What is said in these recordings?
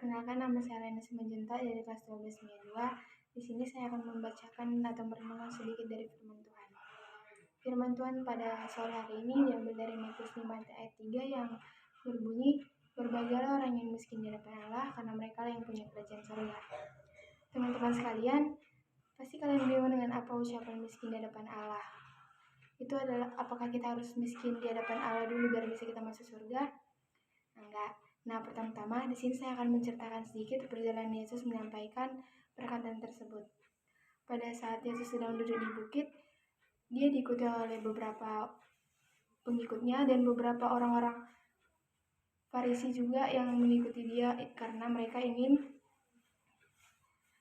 Perkenalkan, nama saya Lena Simanjuntak dari kelas 12 MIA 2. Di sini saya akan membacakan atau merenungkan sedikit dari firman Tuhan. Firman Tuhan pada sore hari ini diambil dari Matius 5 ayat 3 yang berbunyi, "Berbahagialah orang yang miskin di hadapan Allah, karena mereka yang punya kerajaan surga." Teman-teman sekalian, pasti kalian bingung dengan apa ucapan miskin di hadapan Allah. Itu adalah apakah kita harus miskin di hadapan Allah dulu biar bisa kita masuk surga? Enggak. Nah, pertama-tama di sini saya akan menceritakan sedikit perjalanan Yesus menyampaikan perkataan tersebut. Pada saat Yesus sedang duduk di bukit, dia diikuti oleh beberapa pengikutnya dan beberapa orang-orang Farisi juga yang mengikuti dia karena mereka ingin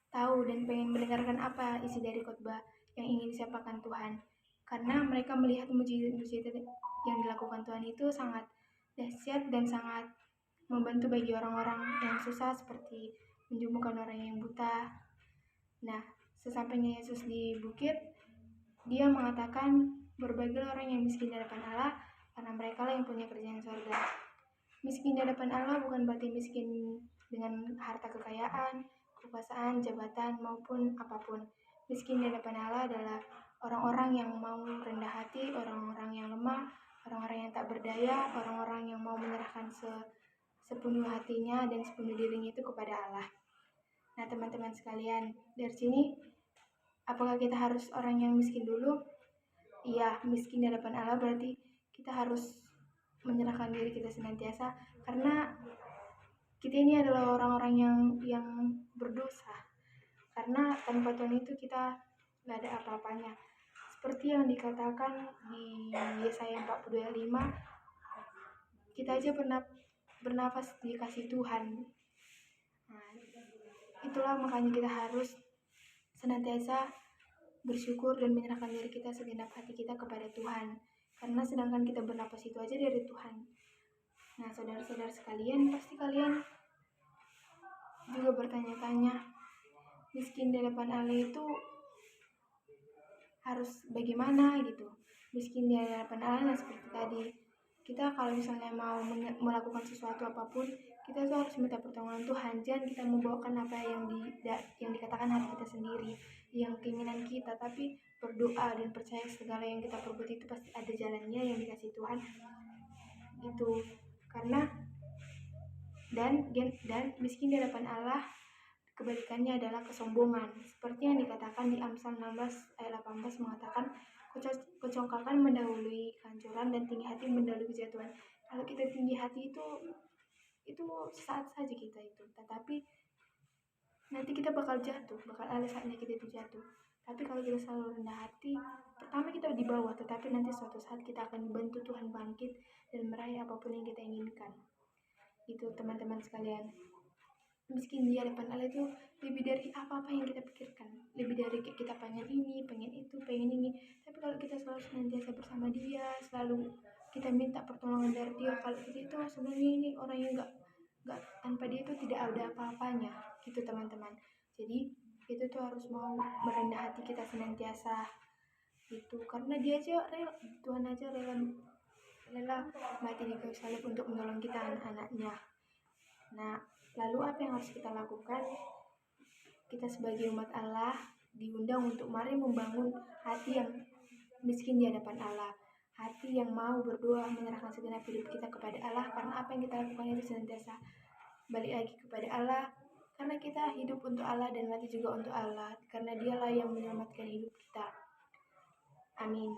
tahu dan pengen mendengarkan apa isi dari khotbah yang ingin disampaikan Tuhan. Karena mereka melihat mujizat-mujizat yang dilakukan Tuhan itu sangat dahsyat dan sangat membantu bagi orang-orang yang susah seperti menyembuhkan orang yang buta. Nah, sesampainya Yesus di bukit, dia mengatakan, "Berbahagialah orang yang miskin di hadapan Allah, karena mereka lah yang punya kerajaan surga." Miskin di hadapan Allah bukan berarti miskin dengan harta kekayaan, kekuasaan, jabatan, maupun apapun. Miskin di hadapan Allah adalah orang-orang yang mau rendah hati, orang-orang yang lemah, orang-orang yang tak berdaya, orang-orang yang mau menyerahkan sepenuh hatinya dan sepenuh dirinya itu kepada Allah. Nah, teman-teman sekalian, dari sini apakah kita harus orang yang miskin dulu? Iya, miskin di hadapan Allah berarti kita harus menyerahkan diri kita senantiasa, karena kita ini adalah orang-orang yang berdosa. Karena tanpa Tuhan itu kita nggak ada apa-apanya. Seperti yang dikatakan di Yesaya 42:5, kita aja pernah bernafas dikasih Tuhan. Nah, itulah makanya kita harus senantiasa bersyukur dan menyerahkan diri kita segenap hati kita kepada Tuhan. Karena sedangkan kita bernapas itu aja dari Tuhan. Nah, saudara-saudara sekalian, pasti kalian juga bertanya-tanya, miskin di hadapan Allah itu harus bagaimana gitu. Miskin di hadapan Allah seperti tadi, kita kalau misalnya mau melakukan sesuatu apapun, kita tuh harus minta pertolongan Tuhan. Jangan kita membawakan apa yang dikatakan hati kita sendiri, yang keinginan kita, tapi berdoa dan percaya segala yang kita perbuat itu pasti ada jalannya yang dikasih Tuhan. Itu karena dan miskin di hadapan Allah kebalikannya adalah kesombongan. Seperti yang dikatakan di Amsal 16 ayat 18 mengatakan, "Kecongkakan mendahului kehancuran dan tinggi hati mendahului kejatuhan." Kalau kita tinggi hati itu saat saja kita itu, tetapi nanti kita bakal jatuh, bakal ada saatnya kita itu jatuh. Tapi kalau kita selalu rendah hati, pertama kita di bawah, tetapi nanti suatu saat kita akan dibantu Tuhan bangkit dan meraih apapun yang kita inginkan. Itu teman-teman sekalian. Miskin di hadapan Allah itu lebih dari apa-apa yang kita pikirkan. Lebih dari kita pengen ini, pengen itu, pengen ini. Tapi kalau kita selalu senantiasa bersama dia, selalu kita minta pertolongan dari dia, kalau kita itu sebenarnya ini orang yang nggak tanpa dia itu tidak ada apa-apanya, gitu teman-teman. Jadi itu tuh harus mau merendah hati kita senantiasa gitu, karena dia aja rela, Tuhan aja rela mati di kayu salib untuk menolong kita anak-anaknya. Nah, lalu apa yang harus kita lakukan? Kita sebagai umat Allah diundang untuk mari membangun hati yang miskin di hadapan Allah. Hati yang mau berdoa, menyerahkan segenap hidup kita kepada Allah, karena apa yang kita lakukan itu senantiasa balik lagi kepada Allah. Karena kita hidup untuk Allah dan mati juga untuk Allah, karena dialah yang menyelamatkan hidup kita. Amin.